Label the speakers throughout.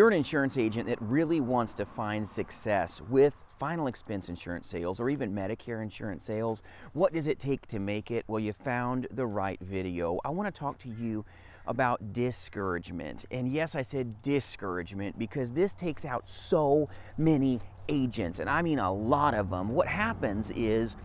Speaker 1: You're an insurance agent that really wants to find success with final expense insurance sales or even Medicare insurance sales. What does it take to make it? Well, you found the right video. I want to talk to you about discouragement. And yes, I said discouragement because this takes out so many agents, and I mean a lot of them. What happens is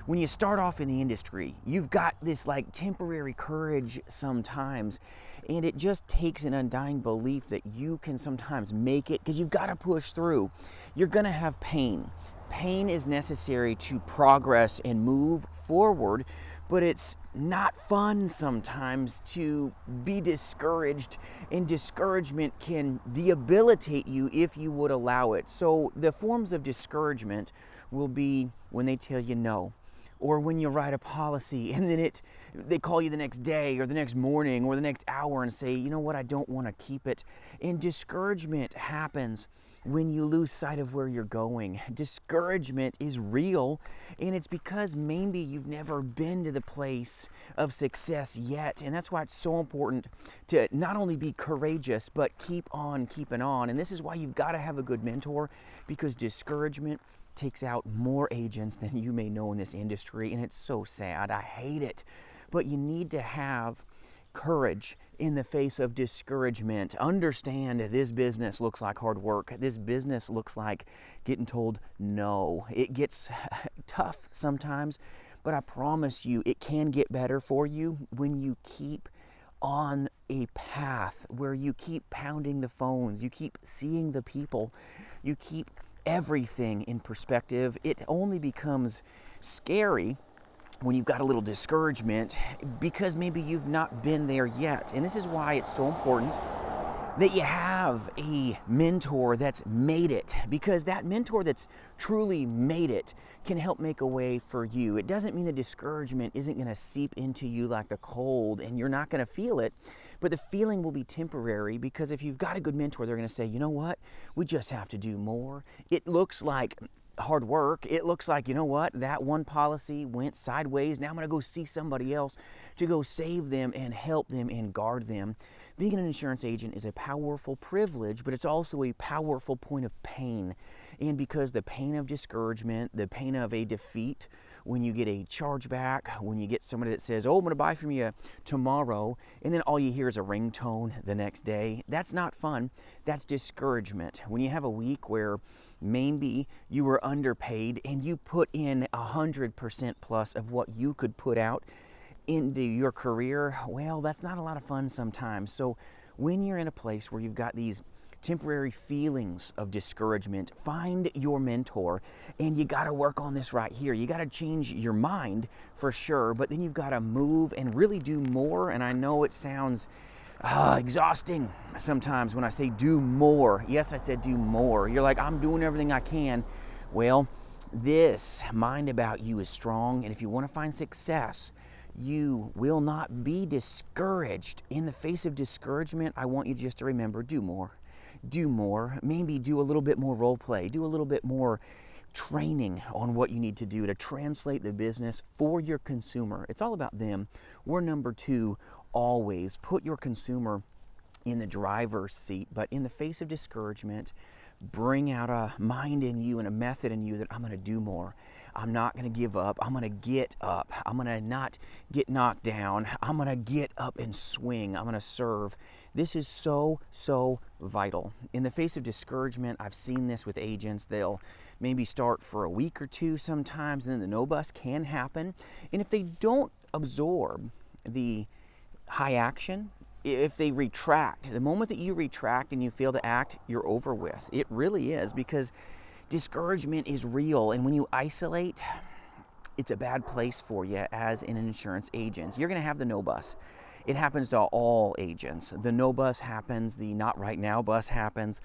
Speaker 1: when you start off in the industry, you've got this like temporary courage sometimes, and it just takes an undying belief that you can sometimes make it because you've got to push through. You're going to have pain. Pain is necessary to progress and move forward, but it's not fun sometimes to be discouraged, and discouragement can debilitate you if you would allow it. So the forms of discouragement will be when they tell you no, or when you write a policy and then they call you the next day or the next morning or the next hour and say, you know what, I don't want to keep it. And discouragement happens when you lose sight of where you're going. Discouragement is real, and it's because maybe you've never been to the place of success yet. And that's why it's so important to not only be courageous, but keep on keeping on. And this is why you've got to have a good mentor, because discouragement takes out more agents than you may know in this industry, and it's so sad. I hate it. But you need to have courage in the face of discouragement. Understand this business looks like hard work. This business looks like getting told no. It gets tough sometimes, but I promise you it can get better for you when you keep on a path where you keep pounding the phones, you keep seeing the people, you keep everything in perspective. It only becomes scary when you've got a little discouragement because maybe you've not been there yet. And this is why it's so important that you have a mentor that's made it, because that mentor that's truly made it can help make a way for you. It doesn't mean the discouragement isn't going to seep into you like a cold and you're not going to feel it, but the feeling will be temporary, because if you've got a good mentor, they're going to say, you know what, we just have to do more. It looks like hard work. It looks like, you know what, that one policy went sideways. Now I'm going to go see somebody else to go save them and help them and guard them. Being an insurance agent is a powerful privilege, but it's also a powerful point of pain. And because the pain of discouragement, the pain of a defeat, when you get a chargeback, when you get somebody that says, oh, I'm going to buy from you tomorrow, and then all you hear is a ringtone the next day, that's not fun. That's discouragement. When you have a week where maybe you were underpaid and you put in 100% plus of what you could put out into your career, well, that's not a lot of fun sometimes. So when you're in a place where you've got these temporary feelings of discouragement, find your mentor, and you got to work on this right here. You got to change your mind for sure, but then you've got to move and really do more. And I know it sounds exhausting sometimes when I say do more. Yes, I said do more. You're like, I'm doing everything I can. Well, this mind about you is strong, and if you want to find success, you will not be discouraged. In the face of discouragement, I want you just to remember, do more. Do more. Maybe do a little bit more role play. Do a little bit more training on what you need to do to translate the business for your consumer. It's all about them. We're number two always. Put your consumer in the driver's seat, but in the face of discouragement, bring out a mind in you and a method in you that I'm going to do more. I'm not going to give up. I'm going to get up. I'm going to not get knocked down. I'm going to get up and swing. I'm going to serve. This is so, so vital. In the face of discouragement, I've seen this with agents. They'll maybe start for a week or two sometimes, and then the no bus can happen. And if they don't absorb the high action, if they retract, the moment that you retract and you fail to act, you're over with. It really is, because discouragement is real, and when you isolate, it's a bad place for you as an insurance agent. You're going to have the no bus. It happens to all agents. The no bus happens, the not right now bus happens,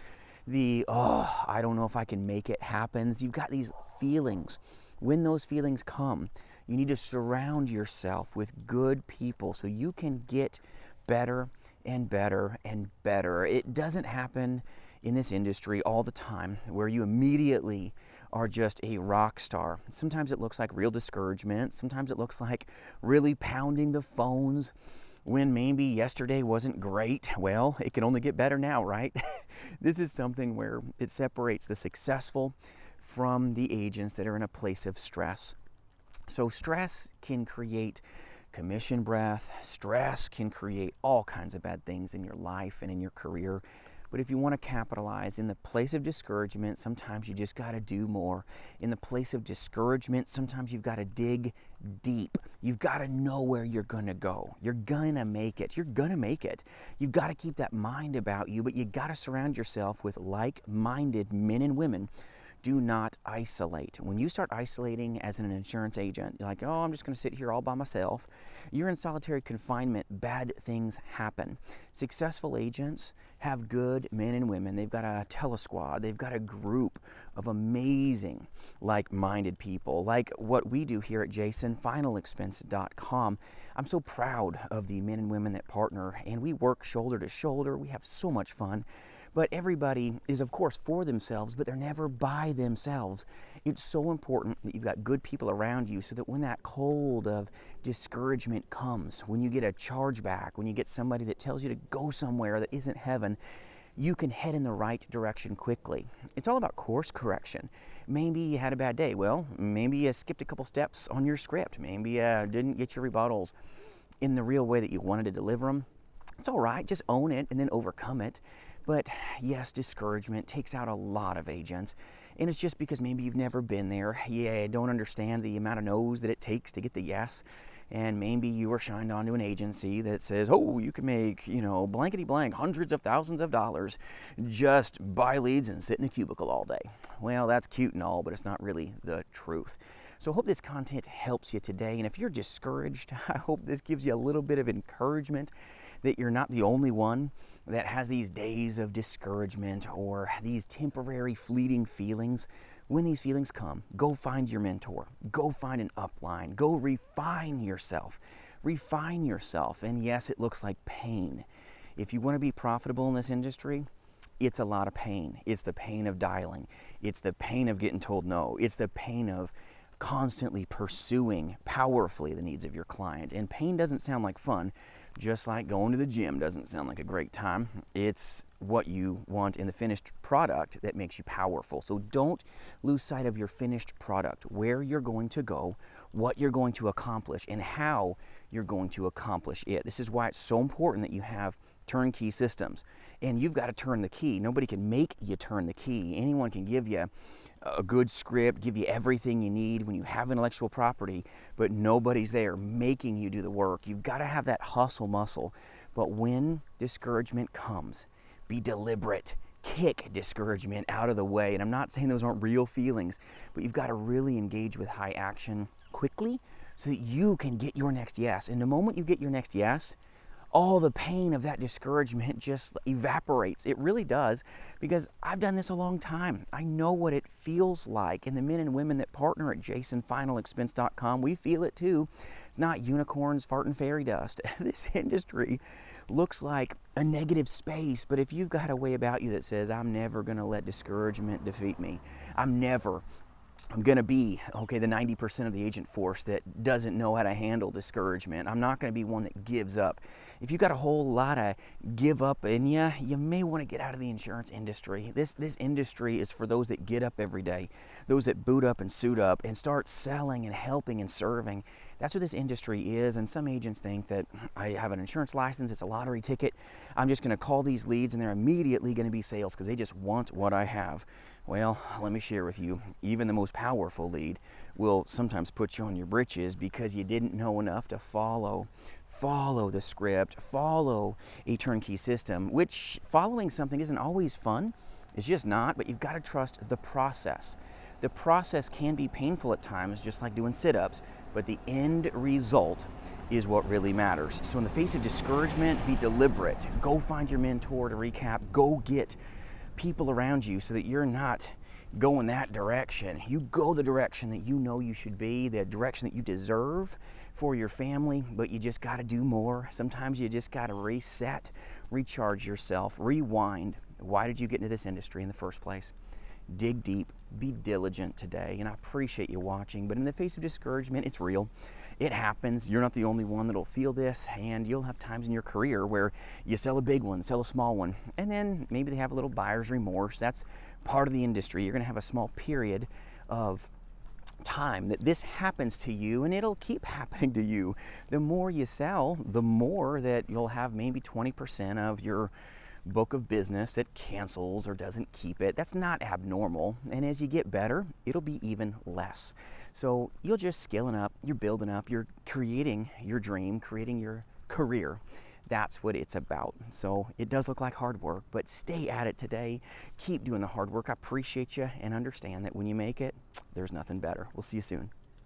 Speaker 1: the I don't know if I can make it happens. You've got these feelings. When those feelings come, you need to surround yourself with good people so you can get better and better and better. It doesn't happen in this industry all the time where you immediately are just a rock star. Sometimes it looks like real discouragement. Sometimes it looks like really pounding the phones. when maybe yesterday wasn't great. Well, it can only get better now, right? This is something where it separates the successful from the agents that are in a place of stress. So stress can create commission breath. Stress can create all kinds of bad things in your life and in your career. But if you want to capitalize in the place of discouragement, sometimes you just got to do more. In the place of discouragement, sometimes you've got to dig deep. You've got to know where you're going to go. You're going to make it. You're going to make it. You've got to keep that mind about you, but you got to surround yourself with like-minded men and women. Do not isolate. When you start isolating as an insurance agent, you're like, oh, I'm just going to sit here all by myself. You're in solitary confinement. Bad things happen. Successful agents have good men and women. They've got a telesquad. They've got a group of amazing like-minded people, like what we do here at jasonfinalexpense.com. I'm so proud of the men and women that partner, and we work shoulder to shoulder. We have so much fun. But everybody is, of course, for themselves, but they're never by themselves. It's so important that you've got good people around you so that when that cold of discouragement comes, when you get a chargeback, when you get somebody that tells you to go somewhere that isn't heaven, you can head in the right direction quickly. It's all about course correction. Maybe you had a bad day. Well, maybe you skipped a couple steps on your script. Maybe you didn't get your rebuttals in the real way that you wanted to deliver them. It's all right. Just own it and then overcome it. But yes, discouragement takes out a lot of agents, and it's just because maybe you've never been there. You don't understand the amount of no's that it takes to get the yes, and maybe you were shined onto an agency that says, oh, you can make, blankety blank, hundreds of thousands of dollars, just buy leads and sit in a cubicle all day. Well, that's cute and all, but it's not really the truth. So I hope this content helps you today, and if you're discouraged, I hope this gives you a little bit of encouragement that you're not the only one that has these days of discouragement or these temporary fleeting feelings. When these feelings come, go find your mentor. Go find an upline. Go refine yourself. Refine yourself. And yes, it looks like pain. If you want to be profitable in this industry, it's a lot of pain. It's the pain of dialing. It's the pain of getting told no. It's the pain of constantly pursuing powerfully the needs of your client. And pain doesn't sound like fun. Just like going to the gym doesn't sound like a great time. It's what you want in the finished product that makes you powerful. So don't lose sight of your finished product, where you're going to go, what you're going to accomplish, and how you're going to accomplish it. This is why it's so important that you have turnkey systems. And you've got to turn the key. Nobody can make you turn the key. Anyone can give you a good script, give you everything you need when you have intellectual property, but nobody's there making you do the work. You've got to have that hustle muscle. But when discouragement comes, be deliberate. Kick discouragement out of the way. And I'm not saying those aren't real feelings, but you've got to really engage with high action quickly so that you can get your next yes. And the moment you get your next yes, all the pain of that discouragement just evaporates. It really does, because I've done this a long time. I know what it feels like, and the men and women that partner at jasonfinalexpense.com, we feel it too. It's not unicorns farting fairy dust. This industry looks like a negative space, but if you've got a way about you that says, I'm never going to let discouragement defeat me. I'm going to be, the 90% of the agent force that doesn't know how to handle discouragement. I'm not going to be one that gives up. If you've got a whole lot of give up in you, you may want to get out of the insurance industry. This industry is for those that get up every day, those that boot up and suit up and start selling and helping and serving. That's what this industry is, and some agents think that I have an insurance license, it's a lottery ticket, I'm just going to call these leads and they're immediately going to be sales because they just want what I have. Well, let me share with you, even the most powerful lead will sometimes put you on your britches because you didn't know enough to follow the script, follow a turnkey system, which following something isn't always fun. It's just not, but you've got to trust the process. The process can be painful at times, just like doing sit-ups, but the end result is what really matters. So in the face of discouragement, be deliberate. Go find your mentor to recap. Go get people around you so that you're not going that direction. You go the direction that you know you should be, the direction that you deserve for your family, but you just got to do more. Sometimes you just got to reset, recharge yourself, rewind. Why did you get into this industry in the first place? dig deep, be diligent today. And I appreciate you watching, but in the face of discouragement, it's real. It happens. You're not the only one that'll feel this, and you'll have times in your career where you sell a big one, sell a small one, and then maybe they have a little buyer's remorse. That's part of the industry. You're going to have a small period of time that this happens to you, and it'll keep happening to you. The more you sell, the more that you'll have maybe 20% of your book of business that cancels or doesn't keep it. That's not abnormal. And as you get better, it'll be even less. So you're just scaling up, you're building up, you're creating your dream, creating your career. That's what it's about. So it does look like hard work, but stay at it today. Keep doing the hard work. I appreciate you, and understand that when you make it, there's nothing better. We'll see you soon.